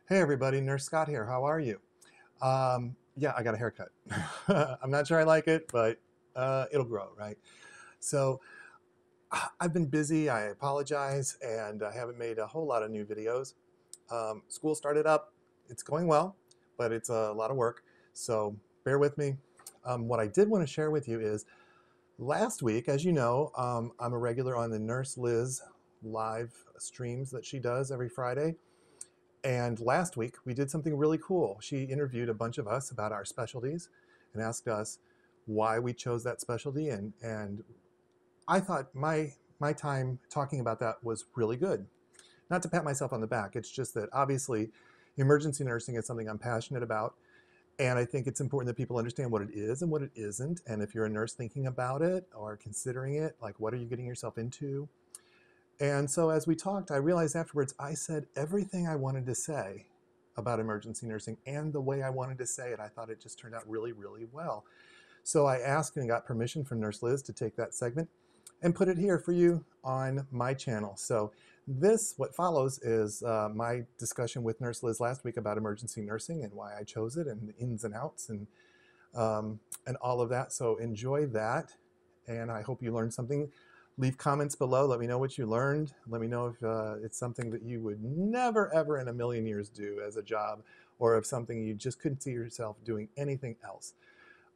Hey everybody, Nurse Scott here. How are you? Yeah, I got a haircut. I'm not sure I like it, but it'll grow, right? So I've been busy. I apologize, and I haven't made a whole lot of new videos. School started up. It's going well, but it's a lot of work. So bear with me. What I did want to share with you is last week, as you know, I'm a regular on the Nurse Liz live streams that she does every Friday. And last week, we did something really cool. She interviewed a bunch of us about our specialties and asked us why we chose that specialty. And I thought my time talking about that was really good. Not to pat myself on the back, it's just that obviously emergency nursing is something I'm passionate about. And I think it's important that people understand what it is and what it isn't. And if you're a nurse thinking about it or considering it, like what are you getting yourself into? And so as we talked, I realized afterwards I said everything I wanted to say about emergency nursing and the way I wanted to say it. I thought it just turned out really, really well. So I asked and got permission from Nurse Liz to take that segment and put it here for you on my channel. So what follows is my discussion with Nurse Liz last week about emergency nursing and why I chose it and the ins and outs and all of that. So enjoy that, and I hope you learned something. Leave comments below. Let me know what you learned. Let me know if it's something that you would never, ever in a million years do as a job, or if something you just couldn't see yourself doing anything else.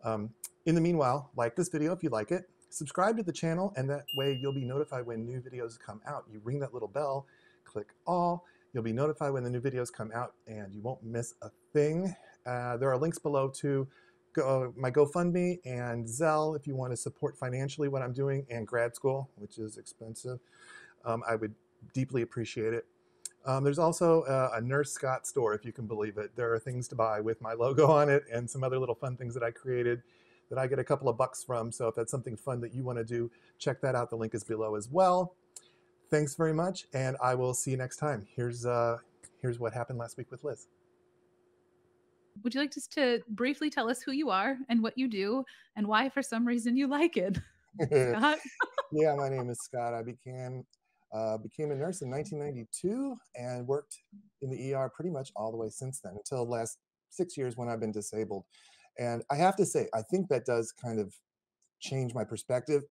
Um, in the meanwhile, like this video if you like it, subscribe to the channel, and that way you'll be notified when new videos come out. You ring that little bell, click all, you'll be notified when the new videos come out, and you won't miss a thing. There are links below to my GoFundMe and Zelle if you want to support financially what I'm doing, and grad school, which is expensive. I would deeply appreciate it. There's also a Nurse Scott store, if you can believe it. There are things to buy with my logo on it and some other little fun things that I created that I get a couple of bucks from. So if that's something fun that you want to do, check that out. The link is below as well. Thanks very much, and I will see you next time. Here's what happened last week with Liz. Would you like just to briefly tell us who you are and what you do and why, for some reason, you like it, Scott? Yeah, my name is Scott. I became a nurse in 1992 and worked in the ER pretty much all the way since then until the last 6 years when I've been disabled. And I have to say, I think that does kind of change my perspective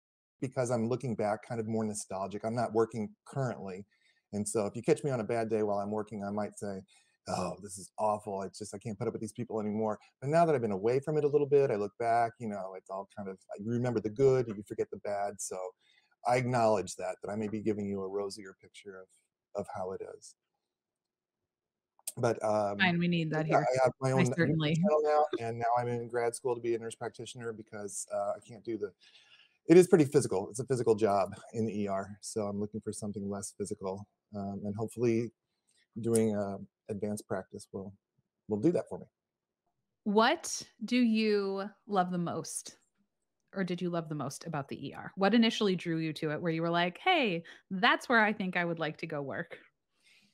because I'm looking back kind of more nostalgic. I'm not working currently. And so if you catch me on a bad day while I'm working, I might say, oh, this is awful. It's just, I can't put up with these people anymore. But now that I've been away from it a little bit, I look back, it's all kind of, you remember the good, you forget the bad. So I acknowledge that I may be giving you a rosier picture of how it is. But Fine, we need that yeah, here. I have my I own YouTube certainly. channel now, and now I'm in grad school to be a nurse practitioner because I can't do it is pretty physical. It's a physical job in the ER. So I'm looking for something less physical. And hopefully doing advanced practice will do that for me. What do you love the most? Or did you love the most about the ER? What initially drew you to it where you were like, hey, that's where I think I would like to go work?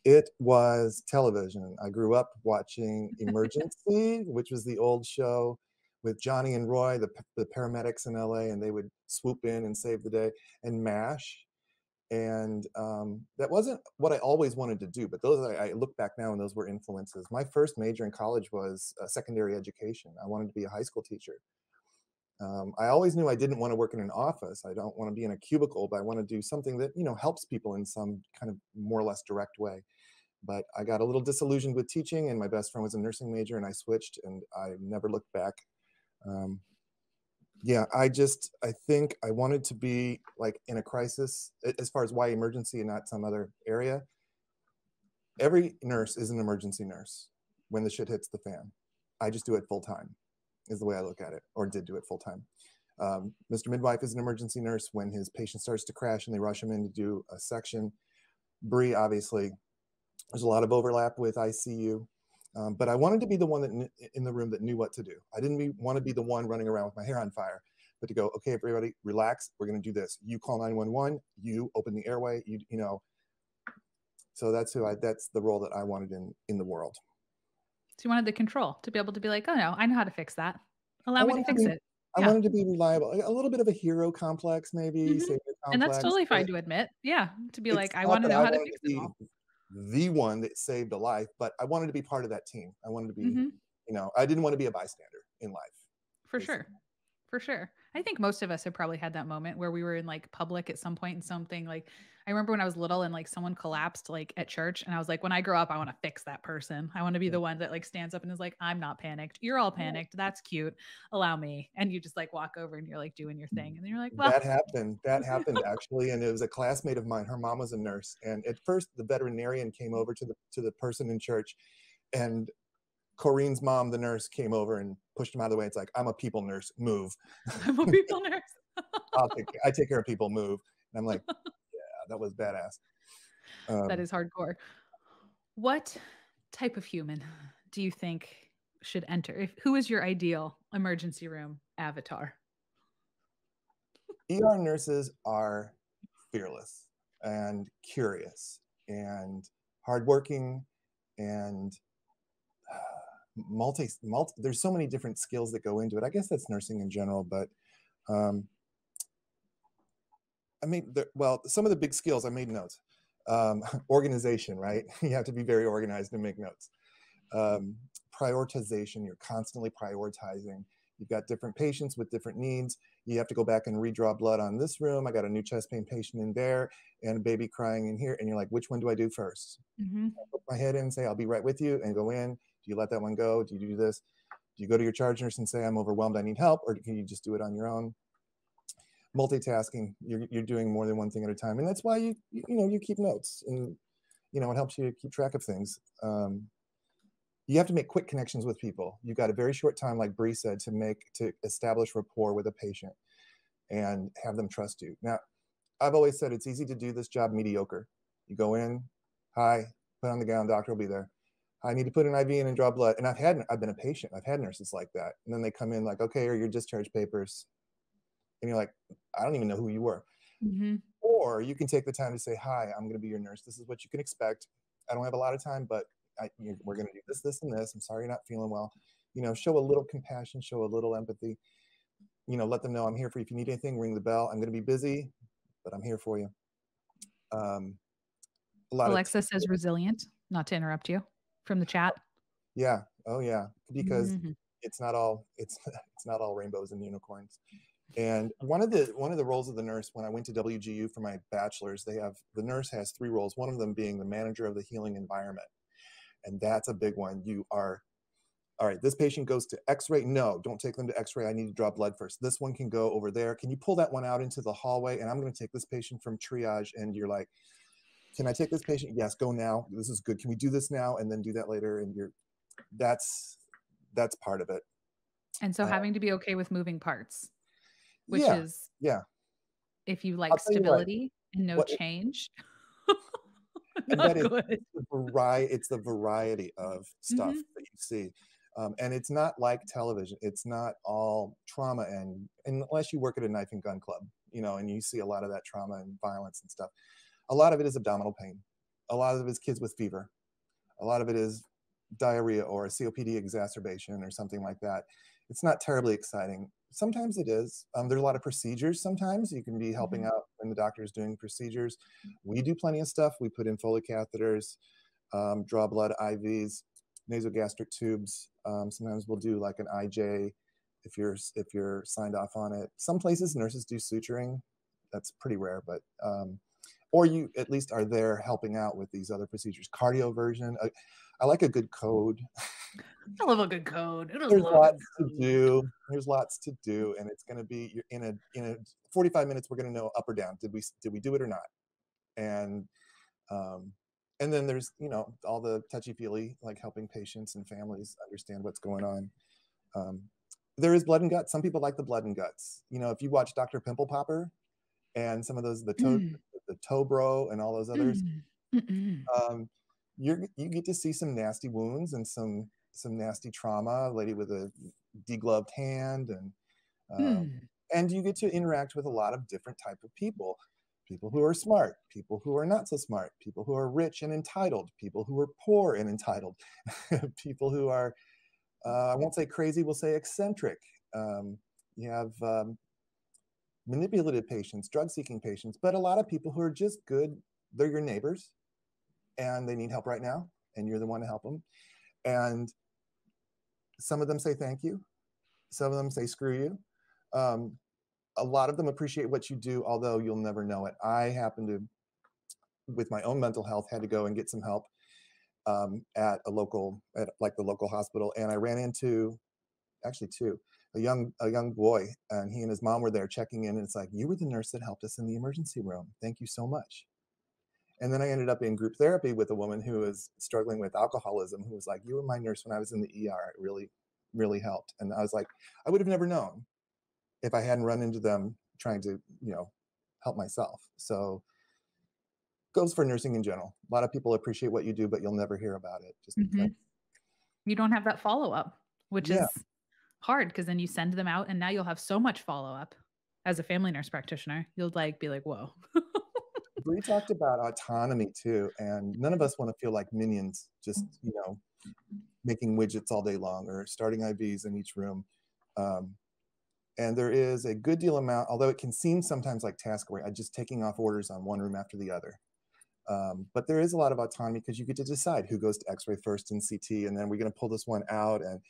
It was television. I grew up watching Emergency, which was the old show with Johnny and Roy, the paramedics in LA, and they would swoop in and save the day, and MASH. And that wasn't what I always wanted to do, but I look back now and those were influences. My first major in college was secondary education. I wanted to be a high school teacher. I always knew I didn't want to work in an office. I don't want to be in a cubicle, but I want to do something that helps people in some kind of more or less direct way. But I got a little disillusioned with teaching, and my best friend was a nursing major, and I switched, and I never looked back. Um, yeah, I think I wanted to be like in a crisis as far as why emergency and not some other area. Every nurse is an emergency nurse when the shit hits the fan. I just do it full time, is the way I look at it, or did do it full time. Mr. Midwife is an emergency nurse when his patient starts to crash and they rush him in to do a section. Bree, obviously, there's a lot of overlap with ICU. But I wanted to be the one in the room that knew what to do. I didn't want to be the one running around with my hair on fire, but to go, okay, everybody, relax. We're going to do this. You call 911. You open the airway. So that's the role that I wanted in the world. So you wanted the control to be able to be like, oh no, I know how to fix that. I Allow me to wanted to fix be, it. I Yeah. wanted to be reliable. A little bit of a hero complex, maybe Mhm. savior And that's complex. totally fine to admit. Yeah. To be like, I It's not want to that know I how to wanted to fix it be all. the one that saved a life, but I wanted to be part of that team. I wanted to be, Mhm. I didn't want to be a bystander in life, For sure. basically. For sure. I think most of us have probably had that moment where we were in like public at some point in something. Like I remember when I was little and like someone collapsed like at church and I was like, when I grow up, I want to fix that person. I want to be Yeah. the one that like stands up and is like, I'm not panicked. You're all panicked. That's cute. Allow me. And you just like walk over and you're like doing your thing. And then you're like, well, That happened. That happened actually, and it was a classmate of mine. Her mom was a nurse, and at first the veterinarian came over to the person in church, and Corrine's mom, the nurse, came over and pushed him out of the way. It's like, I'm a people nurse, move. I'm a people nurse. I take care of people, move. And I'm like, yeah, that was badass. That Um, is hardcore. What type of human do you think should enter? Who is your ideal emergency room avatar? ER nurses are fearless and curious and hardworking and multi. There's so many different skills that go into it. I guess that's nursing in general, but um, well, some of the big skills I made notes. Organization, right? You have to be very organized and make notes. Um, Prioritization, you're constantly prioritizing. You've got different patients with different needs. You have to go back and redraw blood on this room. I got a new chest pain patient in there and a baby crying in here. And you're like, which one do I do first? Mhm. I put my head in and say, I'll be right with you, and go in. Do you let that one go? Do you do this? Do you go to your charge nurse and say, I'm overwhelmed, I need help? Or can you just do it on your own? Multitasking, you're doing more than one thing at a time. And that's why you keep notes, and, it helps you keep track of things. You have to make quick connections with people. You've got a very short time, like Bree said, to establish rapport with a patient and have them trust you. Now, I've always said it's easy to do this job mediocre. You go in, hi, put on the gown, doctor will be there. I need to put an IV in and draw blood. And I've been a patient. I've had nurses like that. And then they come in like, okay, here are your discharge papers. And you're like, I don't even know who you were. Mhm. Or you can take the time to say, hi, I'm going to be your nurse. This is what you can expect. I don't have a lot of time, but we're going to do this, this, and this. I'm sorry you're not feeling well. Show a little compassion, show a little empathy. Let them know I'm here for you. If you need anything, ring the bell. I'm going to be busy, but I'm here for you. Um, a lot of Alexa says resilient, not to interrupt you from the chat. yeah, oh yeah, because Mhm. it's not all rainbows and unicorns. And one of the roles of the nurse, when I went to WGU for my bachelor's, the nurse has three roles. One of them being the manager of the healing environment, and that's a big one. You are all right. This patient goes to X-ray. No, don't take them to X-ray. I need to draw blood first. This one can go over there. Can you pull that one out into the hallway? And I'm going to take this patient from triage. And you're like, can I take this patient? Yes, go now. This is good. Can we do this now and then do that later? And that's that's part of it. And so Uh, having to be okay with moving parts, which yeah, is yeah. if you I'll like tell you what. stability and no What change, and that not is good. it's the variety of stuff Mhm. that you see. And it's not like television. It's not all trauma, and unless you work at a knife and gun club, and you see a lot of that trauma and violence and stuff. A lot of it is abdominal pain. A lot of it is kids with fever. A lot of it is diarrhea or a COPD exacerbation or something like that. It's not terribly exciting. Sometimes it is. There's a lot of procedures. Sometimes you can be helping Mhm. out when the doctor is doing procedures. We do plenty of stuff. We put in Foley catheters, draw blood IVs, nasogastric tubes. Sometimes we'll do like an IJ if you're signed off on it. Some places nurses do suturing. That's pretty rare, but or you at least are there helping out with these other procedures. Cardioversion. I like a good code. I love a good code. I just There's love a good lots to code. do. There's lots to do, and it's going to be you're in a 45 minutes. We're going to know up or down. Did we do it or not? And um, and then there's all the touchy feely, like helping patients and families understand what's going on. Um, there is blood and guts. Some people like the blood and guts. If you watch Dr. Pimple Popper and some of those Mm. the toe bro and all those others, Mm. Mm-mm. um, you get to see some nasty wounds and some nasty trauma. A lady with a degloved hand, um, Mm. and you get to interact with a lot of different type of people. People who are smart, people who are not so smart, people who are rich and entitled, people who are poor and entitled, people who are I won't say crazy, we'll say eccentric. You have manipulative patients, drug seeking patients, but a lot of people who are just good. They're your neighbors, and they need help right now, and you're the one to help them. And some of them say thank you. Some of them say screw you. Um, a lot of them appreciate what you do, although you'll never know it. I happen to, with my own mental health, had to go and get some help at like the local hospital, and I ran into actually two a young boy, and he and his mom were there checking in, and it's like, you were the nurse that helped us in the emergency room. Thank you so much. And then I ended up in group therapy with a woman who was struggling with alcoholism, who was like, you were my nurse when I was in the ER. It really, really helped. And I was like, I would have never known if I hadn't run into them trying to, help myself. So goes for nursing in general. A lot of people appreciate what you do, but you'll never hear about it just because. Mhm. You don't have that follow-up, which Yeah, is hard because then you send them out and now you'll have so much follow-up. As a family nurse practitioner, you'll like be like, "Whoa." we talked about autonomy too, and none of us want to feel like minions, just making widgets all day long or starting IVs in each room. Um, and there is a good deal amount, although it can seem sometimes like task work, just taking off orders on one room after the other. But there is a lot of autonomy because you get to decide who goes to X-ray first and CT, and then we're going to pull this one out. And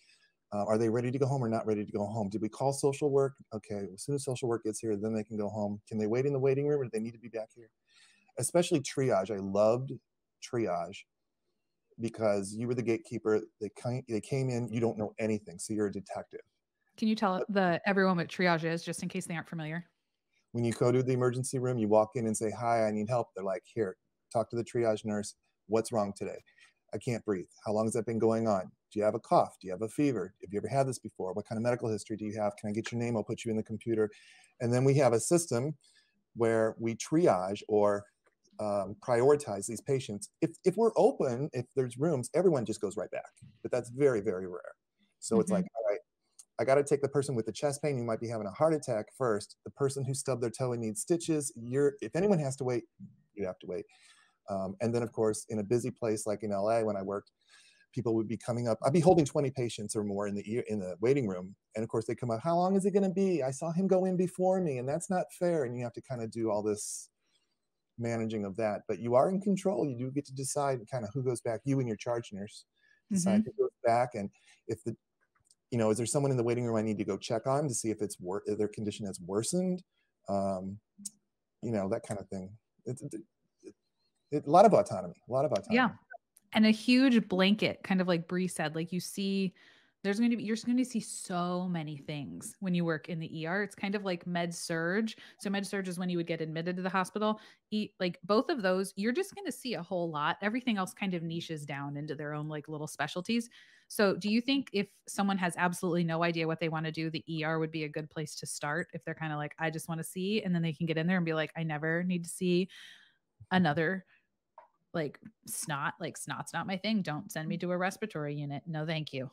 are they ready to go home or not ready to go home? Did we call social work? Okay, as soon as social work gets here, then they can go home. Can they wait in the waiting room, or do they need to be back here? Especially triage. I loved triage because you were the gatekeeper. They came in, you don't know anything, so you're a detective. Can you tell everyone what triage is just in case they aren't familiar? When you go to the emergency room, you walk in and say, hi, I need help. They're like, here, talk to the triage nurse. What's wrong today? I can't breathe. How long has that been going on? Do you have a cough? Do you have a fever? Have you ever had this before? What kind of medical history do you have? Can I get your name? I'll put you in the computer. And then we have a system where we triage or prioritize these patients. If we're open, if there's rooms, everyone just goes right back. But that's very, very rare. So it's like, Mhm. all right, I got to take the person with the chest pain who might be having a heart attack first. The person who stubbed their toe and needs stitches, if anyone has to wait, you have to wait. And then, of course, in a busy place like in LA when I worked, people would be coming up. I'd be holding 20 patients or more in the waiting room. And of course, they come up, how long is it going to be? I saw him go in before me, and that's not fair. And you have to kind of do all this managing of that. But you are in control. You do get to decide kind of who goes back. You and your charge nurse decide Mhm. who goes back. And if is there someone in the waiting room I need to go check on to see if if their condition has worsened? Um, that kind of thing. A lot of autonomy, a lot of Yeah. autonomy. And a huge blanket, kind of like Bree said, like you see, you're going to see so many things when you work in the ER. It's kind of like med surge. So med surge is when you would get admitted to the hospital. Like both of those, you're just going to see a whole lot. Everything else kind of niches down into their own like little specialties. So do you think if someone has absolutely no idea what they want to do, the ER would be a good place to start if they're kind of like, I just want to see, and then they can get in there and be like, I never need to see another like snot's not my thing. Don't send me to a respiratory unit. No, thank you.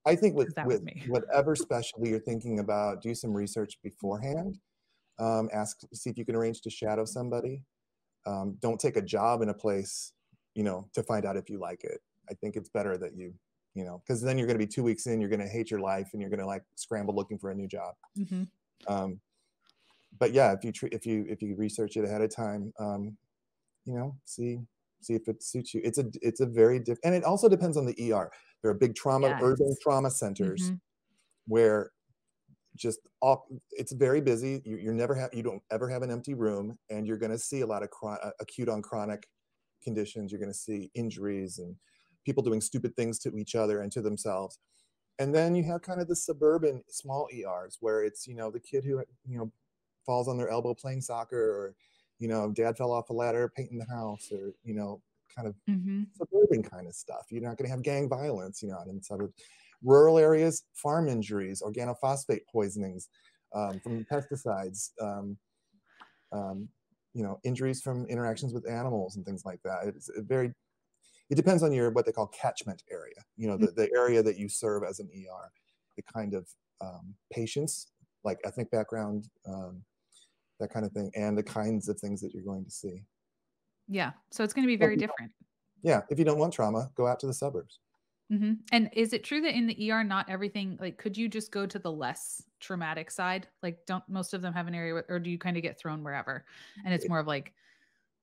I think Because that was with me. whatever specialty you're thinking about, do some research beforehand. Ask, see if you can arrange to shadow somebody. Don't take a job in a place, to find out if you like it. I think it's better that because then you're going to be 2 weeks in, you're going to hate your life, and you're going to like scramble looking for a new job. Mhm. Um, but yeah, if you research it ahead of time, see if it suits you. It's a very different, and it also depends on the ER. There are big urban Yes. trauma centers Mhm. where it's very busy. You don't ever have an empty room, and you're going to see a lot of acute on chronic conditions. You're going to see injuries and people doing stupid things to each other and to themselves. And then you have kind of the suburban small ERs where it's the kid who falls on their elbow playing soccer, or dad fell off a ladder painting the house, or kind of Mhm. suburban kind of stuff. You're not going to have gang violence, out in the suburbs. Rural areas, farm injuries, organophosphate poisonings from pesticides, um, injuries from interactions with animals and things like that. It depends on your what they call catchment area. Mm. The area that you serve as an ER, the kind of patients, like ethnic background, that kind of thing, and the kinds of things that you're going to see. Yeah. So it's going to be So very different. if you don't want trauma, go out to the suburbs. Mhm. And is it true that in the ER, not everything, like, could you just go to the less traumatic side? Like, don't most of them have an area, or do you kind of get thrown wherever? And it's more of like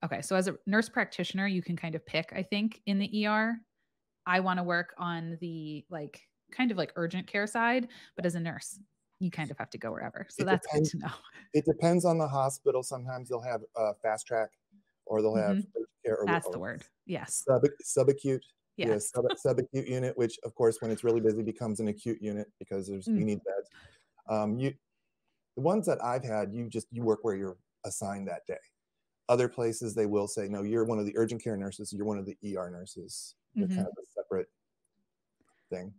Okay, so as a nurse practitioner, you can kind of pick, I think, in the ER. I want to work on the like kind of like urgent care side, but as a nurse, you kind of have to go wherever. So It that's good depends. to know. It depends on the hospital. Sometimes they'll have fast track, or they'll have Mhm. urgent care, That's the or word. Yes. subacute. Yeah, Yes. subacute unit, which of course, when it's really busy, becomes an acute unit because we Mm, need beds. You The ones that I've had, you work where you're assigned that day. Other places they will say, no, you're one of the urgent care nurses, you're one of the ER nurses. They're kind mhm. of a separate thing.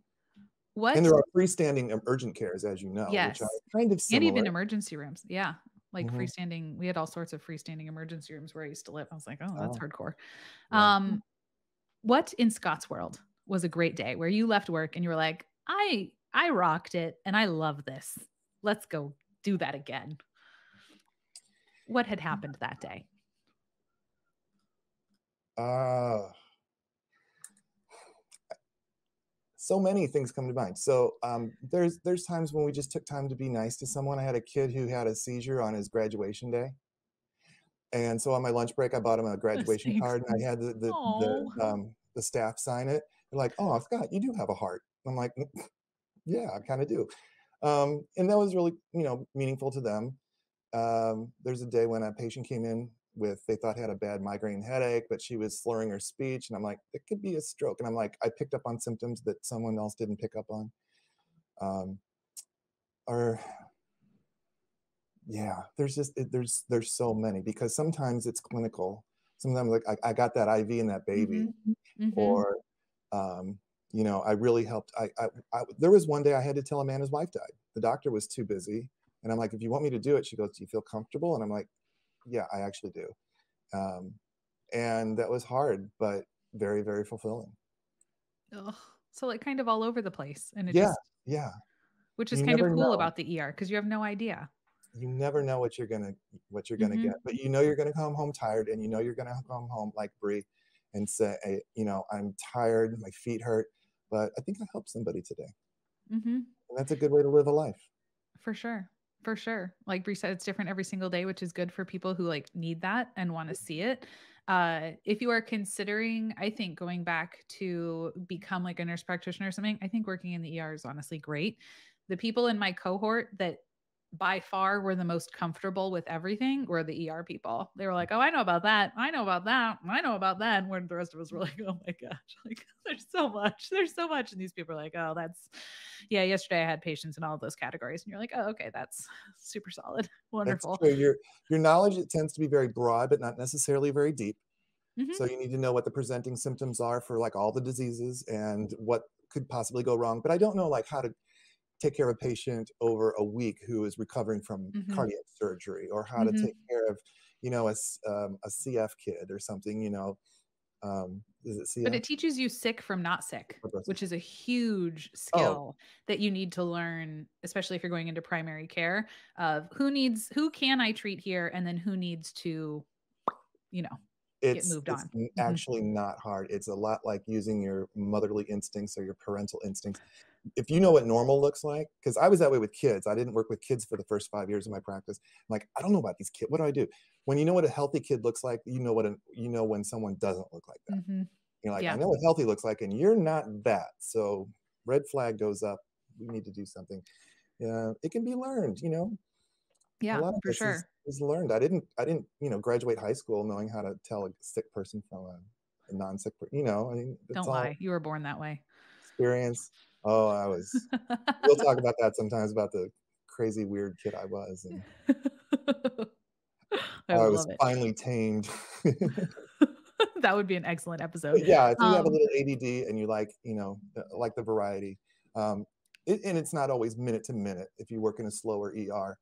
And What there are freestanding urgent cares, as you know, which are Yes. kind of And similar. even emergency rooms. Yeah. Like Hmm. freestanding, we had all sorts of freestanding emergency rooms where I used to live. I was like, "Oh, that's Oh, hardcore." yeah. Um, what in Scott's world was a great day where you left work and you were like, I rocked it and I love this. Let's go do that again." What had happened that day? Uh, so many things come to mind. So there's times when we just took time to be nice to someone. I had a kid who had a seizure on his graduation day, and so on my lunch break, I bought him a graduation Thanks. card, and I had Oh. the staff sign it. They're like, "Oh, Scott, you do have a heart." I'm like, "Yeah, I kind of do," and that was really meaningful to them. There's a day when a patient came in with they thought had a bad migraine headache, but she was slurring her speech, and I'm like, it could be a stroke. And I'm like, I picked up on symptoms that someone else didn't pick up on. Um, or yeah, there's so many because sometimes it's clinical. Sometimes like I got that IV in that baby, Mhm. Mhm. or um, I really helped. There was one day I had to tell a man his wife died. The doctor was too busy, and I'm like, if you want me to do it, she goes, do you feel comfortable? And I'm like, yeah, I actually do. Um, and that was hard, but very, very fulfilling. Ugh. So like kind of all over the place and it Yeah, just yeah. which is You kind of never cool know. about the ER because you have no idea. You never know what you're gonna get, Mhm. but you know you're gonna come home tired, and you know you're gonna come home like Bree, and say, hey, I'm tired, my feet hurt, but I think I helped somebody today, Mhm. and that's a good way to live a life. For sure. For sure. Like Bree said, it's different every single day, which is good for people who like need that and want to see it. If you are considering, I think going back to become like a nurse practitioner or something, I think working in the ER is honestly great. The people in my cohort that by far were the most comfortable with everything were the ER people. They were like, "Oh, I know about that. I know about that. I know about that." And where the rest of us were like, "Oh my gosh, like there's so much. There's so much." And these people are like, "Oh, that's yeah, yesterday I had patients in all of those categories." And you're like, "Oh, okay, that's super solid. That's Wonderful." true. Your knowledge, it tends to be very broad, but not necessarily very deep. Mhm. So you need to know what the presenting symptoms are for like all the diseases and what could possibly go wrong. But I don't know like how to take care of a patient over a week who is recovering from Mhm. cardiac surgery, or how to take Mhm. care of a CF kid or something. Is it But CF? it teaches you sick from not sick, Or breast which is a huge Oh, skill that you need to learn, especially if you're going into primary care of who can I treat here and then who needs to, you know, get it's moved it's on. Mhm. actually not hard. It's a lot like using your motherly instincts or your parental instincts. If you know what normal looks like, because I was that way with kids. I didn't work with kids for the first 5 years of my practice. I'm like, I don't know about these kids. What do I do? When you know what a healthy kid looks like, you know when someone doesn't look like that. Mhm. You're like, I Yeah. know what healthy looks like, and you're not that. So red flag goes up. We need to do something. Yeah, it can be learned. A Yeah, lot of for this is sure. is learned. I didn't graduate high school knowing how to tell a sick person from a non-sick person. I mean, it's Don't all lie. You were born that way. experience. Oh, I was. We'll talk about that sometimes about the crazy weird kid I was and I how I would was love it. finally tamed. That would be an excellent episode. But yeah, if you have a Um, little ADD and you like the variety, and it's not always minute to minute if you work in a slower ER,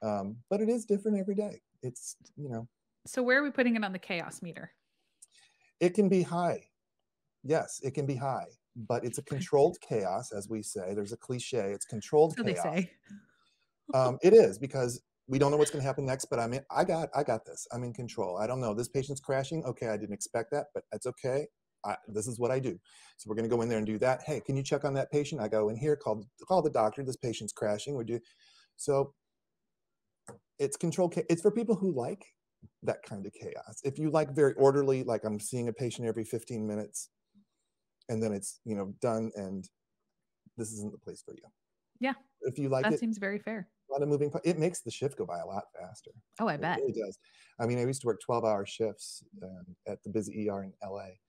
but it is different every day. so where are we putting it on the chaos meter? It can be high. Yes, it can be high, but it's a controlled chaos, as we say. There's a cliche. It's controlled So they chaos. say. It is because we don't know what's going to happen next, but I got this. I'm in control. I don't know. This patient's crashing. Okay, I didn't expect that, but that's okay. This is what I do. So we're going to go in there and do that. Hey, can you check on that patient? I go in here, call the doctor. This patient's crashing. We do so. It's control. It's for people who like. that kind of chaos. If you like very orderly, like I'm seeing a patient every 15 minutes and then it's, done and this isn't the place for you. Yeah, If you like that it, seems very fair. a lot of moving it makes the shift go by a lot faster. Oh, I It bet. really does. I mean, I used to work 12-hour shifts at the busy ER in LA,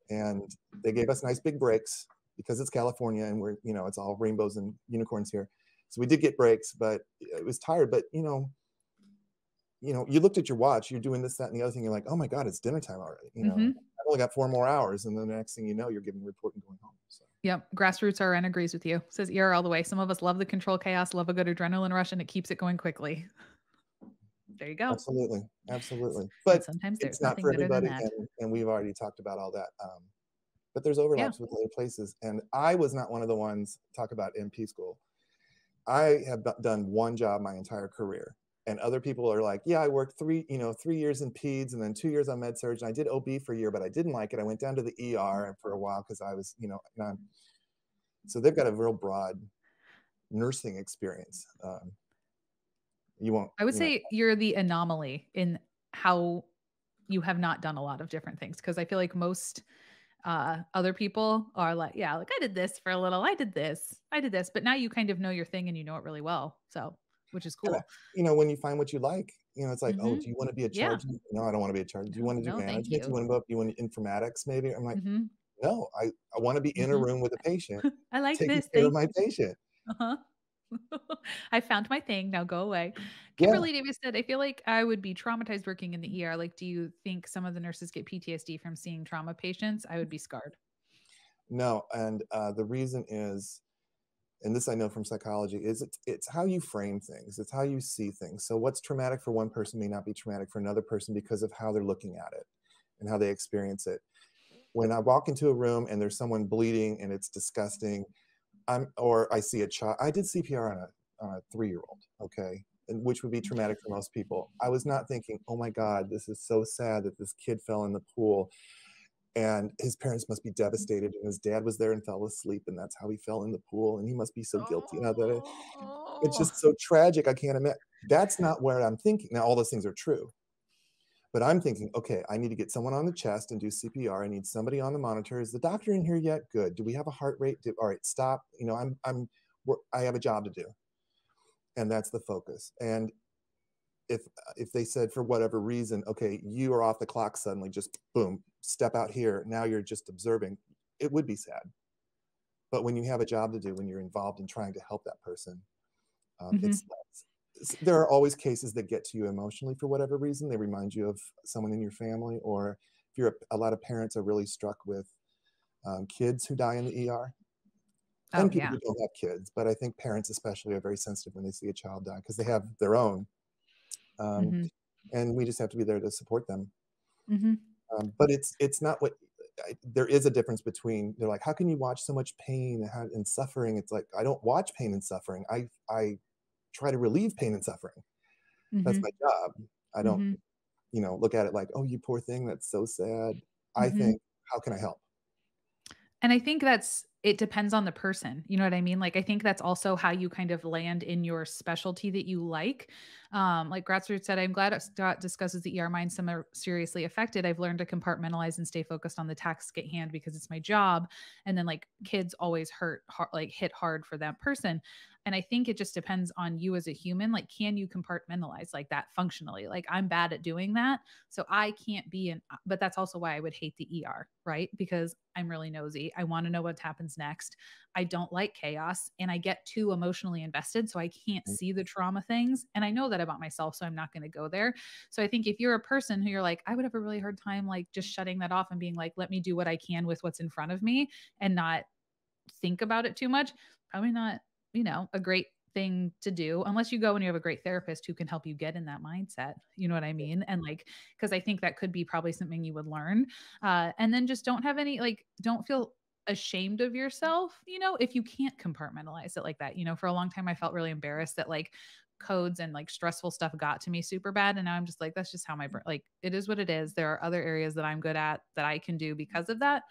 and they gave us nice big breaks because it's California and we're, it's all rainbows and unicorns here. So we did get breaks, but it was tired. But you looked at your watch, you're doing this, that, and the other thing. You're like, oh my God, it's dinner time already. Mhm. I've only got 4 more hours, and then the next thing you know, you're giving a report and going home. So Yep, grassroots RN agrees with you. Says ER all the way. Some of us love the control chaos, love a good adrenaline rush, and it keeps it going quickly. There you go. absolutely, absolutely. And But sometimes it's there's not nothing for better than everybody, that. and we've already talked about all that. But there's Yeah. overlaps with other places, and I was not one of the ones talk about MP school. I have done one job my entire career. And other people are like, yeah, I worked 3 years in peds and then 2 years on med surg. And I did OB for a year, but I didn't like it. I went down to the ER for a while because I was, so they've got a real broad nursing experience. You won't, I would say you're the anomaly in how you have not done a lot of different things because I feel like most other people are like, yeah, like I did this for a little, I did this, but now you kind of know your thing and you know it really well. So, which is and cool. when you find what you like, it's like, oh, Hmm. do you want to be a Yeah. charge? No, I don't want to be a charge. Do you No, want to do no, thank management? Do you you. want to go up? Do you want informatics maybe? I'm like, Hmm. no, I want to be in a Hmm. room with a patient, I like taking this. care of Thank my you. patient. Uh-huh. I found my thing. Now go away. Yeah. Kimberly Davis said, I feel like I would be traumatized working in the ER. Like, do you think some of the nurses get PTSD from seeing trauma patients? I would be scarred. No, and the reason is, and this I know from psychology, is it's how you frame things. It's how you see things. So what's traumatic for one person may not be traumatic for another person because of how they're looking at it and how they experience it. When I walk into a room and there's someone bleeding and it's disgusting, or I see a child. I did CPR on a 3-year-old, okay, and which would be traumatic for most people. I was not thinking, oh my God, this is so sad that this kid fell in the pool and his parents must be devastated and his dad was there and fell asleep and that's how he fell in the pool and he must be so guilty. It's Oh. just so tragic. I can't imagine. That's not where I'm thinking. Now all those things are true, but I'm thinking, okay, I need to get someone on the chest and do CPR. I need somebody on the monitor. Is the doctor in here yet? Good. Do we have a heart rate? All right, stop. I have a job to do, and that's the focus. And if they said for whatever reason, okay, you are off the clock suddenly, just boom, step out here. Now you're just observing. It would be sad. But when you have a job to do, when you're involved in trying to help that person, Mhm. there are always cases that get to you emotionally for whatever reason. They remind you of someone in your family, or if you're a lot of parents are really struck with kids who die in the ER, Oh, and people yeah. who don't have kids. But I think parents especially are very sensitive when they see a child die because they have their own, um, Mhm. and we just have to be there to support them. Mhm. But it's not what there is a difference between. They're like, how can you watch so much pain and suffering? It's like I don't watch pain and suffering. I try to relieve pain and suffering. That's my Mhm. job. I don't, Mhm. look at it like, oh, you poor thing, that's so sad. I Mhm. think, how can I help? And I think it depends on the person. You know what I mean? Like I think that's also how you kind of land in your specialty that you like. Like Gratzford said, I'm glad Scott discusses the ER mind. Some are seriously affected. I've learned to compartmentalize and stay focused on the task at hand because it's my job. And then like kids always like hit hard for that person. And I think it just depends on you as a human. Like, can you compartmentalize like that functionally? Like I'm bad at doing that. So I can't be but that's also why I would hate the ER, right? Because I'm really nosy. I want to know what happens next. I don't like chaos and I get too emotionally invested. So I can't see the trauma things. And I know that about myself. So I'm not going to go there. So I think if you're a person who you're like, I would have a really hard time, like just shutting that off and being like, let me do what I can with what's in front of me and not think about it too much, probably not, a great thing to do unless you go and you have a great therapist who can help you get in that mindset. You know what I mean? And like, because I think that could be probably something you would learn. And then just don't have any, like, don't feel ashamed of yourself, if you can't compartmentalize it like that. For a long time, I felt really embarrassed that like codes and like stressful stuff got to me super bad. And now I'm just like, that's just how my brain, like, it is what it is. There are other areas that I'm good at that I can do because of that.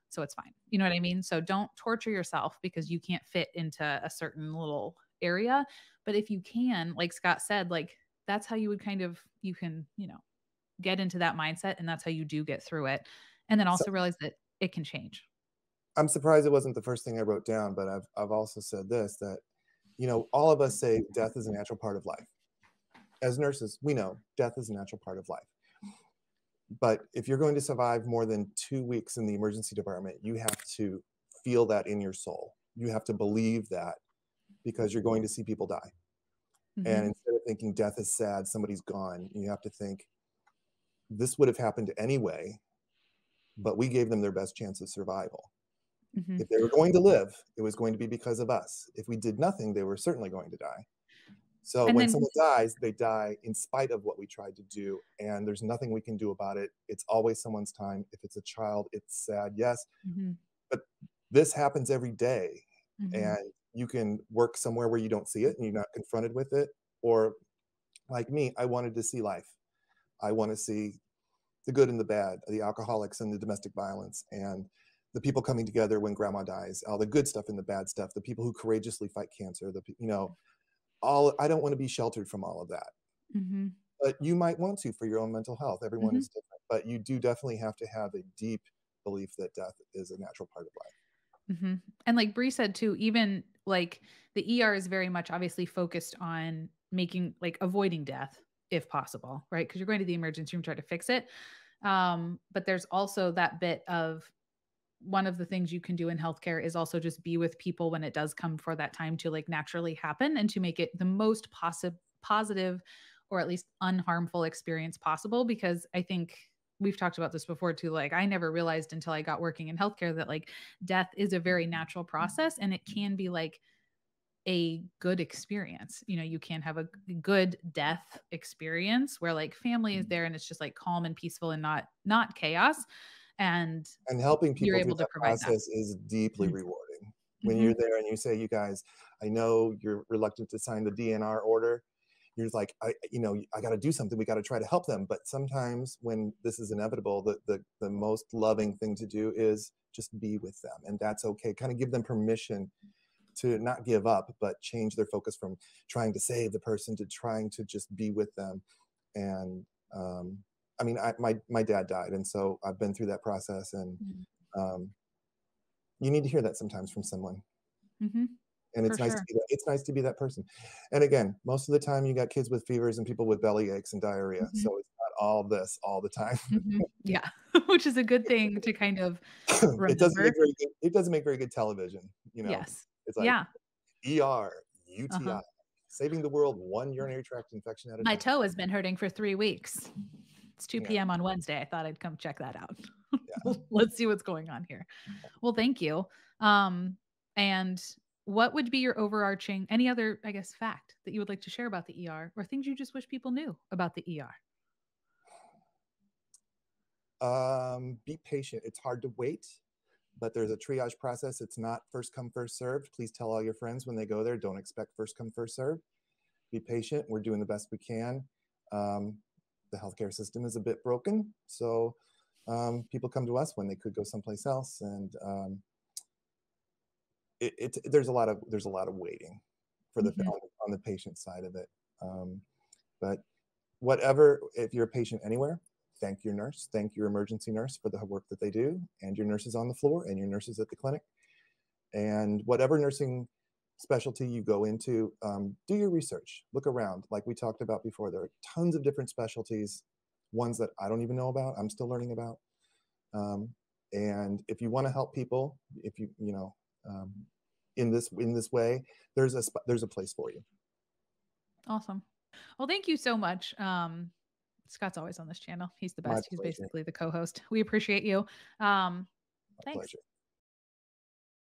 So it's fine. You know what I mean? So don't torture yourself because you can't fit into a certain little area. But if you can, like Scott said, like that's how you would kind of, you can, get into that mindset, and that's how you do get through it. And then So also realize that it can change. I'm surprised it wasn't the first thing I wrote down, but I've also said this, that all of us say death is a natural part of life. As nurses, we know death is a natural part of life. But if you're going to survive more than 2 weeks in the emergency department, you have to feel that in your soul. You have to believe that, because you're going to see people die. And Mhm. instead of thinking death is sad, somebody's gone, you have to think this would have happened anyway, but we gave them their best chance of survival. Mhm. If they were going to live, it was going to be because of us. If we did nothing, they were certainly going to die. So And when then someone dies, they die in spite of what we tried to do, and there's nothing we can do about it. It's always someone's time. If it's a child, it's sad, yes, Mhm. but this happens every day, Mhm. and you can work somewhere where you don't see it and you're not confronted with it. Or like me, I wanted to see life. I want to see the good and the bad, the alcoholics and the domestic violence, and the people coming together when grandma dies, all the good stuff and the bad stuff, the people who courageously fight cancer, all. I don't want to be sheltered from all of that. Mhm. But you might want to for your own mental health. Everyone Mhm. is different, but you do definitely have to have a deep belief that death is a natural part of life. Mhm. And like Bree said too, even like the ER is very much obviously focused on making like avoiding death if possible, right? Because you're going to the emergency room to try to fix it. But there's also that bit of one of the things you can do in healthcare is also just be with people when it does come for that time to like naturally happen and to make it the most positive or at least unharmful experience possible. Because I think we've talked about this before too. Like, I never realized until I got working in healthcare that like death is a very natural process and it can be like a good experience. You know, you can have a good death experience where like family is there and it's just like calm and peaceful and not chaos. And And helping you're people through able to that provide that. process is deeply Mm. rewarding. When you're Mhm. there and you say, "You guys, I know you're reluctant to sign the DNR order." You're just like, I got to do something. We got to try to help them. But sometimes when this is inevitable, the most loving thing to do is just be with them, and that's okay. Kind of give them permission to not give up, but change their focus from trying to save the person to trying to just be with them. And I mean, my dad died, and so I've been through that process, and Mhm. um, you need to hear that sometimes from someone. Mhm. And For it's nice to sure. be that. It's nice to be that person. And again, most of the time, you got kids with fevers and people with belly aches and diarrhea, Mhm. so it's not all this all the time. Mhm. Yeah. Which is a good thing to kind of It doesn't make remember. very good. It doesn't make very good television. Yes. It's like Yeah. ER, UTI, Uh-huh. saving the world one urinary tract infection at a My time. toe has been hurting for 3 weeks. It's Yeah, 2 PM on Wednesday. I thought I'd come check that out. yeah. Let's see what's going on here. Well, thank you. Um, and what would be your overarching any other, I guess, fact that you would like to share about the ER or things you just wish people knew about the ER? Be patient. It's hard to wait, but there's a triage process. It's not first come, first served. Please tell all your friends when they go there, don't expect first come, first served. Be patient. We're doing the best we can. Um, the healthcare system is a bit broken, so people come to us when they could go someplace else, and there's a lot of waiting for the Mhm. on the patient side of it. Um, but whatever, if you're a patient anywhere, thank your nurse, thank your emergency nurse for the work that they do, and your nurses on the floor, and your nurses at the clinic, and whatever nursing specialty you go into, do your research, look around. Like we talked about before, there are tons of different specialties, ones that I don't even know about, I'm still learning about. Um, and if you want to help people, if um, in this way, there's a place for you. Awesome. Well, thank you so much. Scott's always on this channel. He's the My best. He's pleasure. basically the co-host. We appreciate you. Um, My Thanks. pleasure.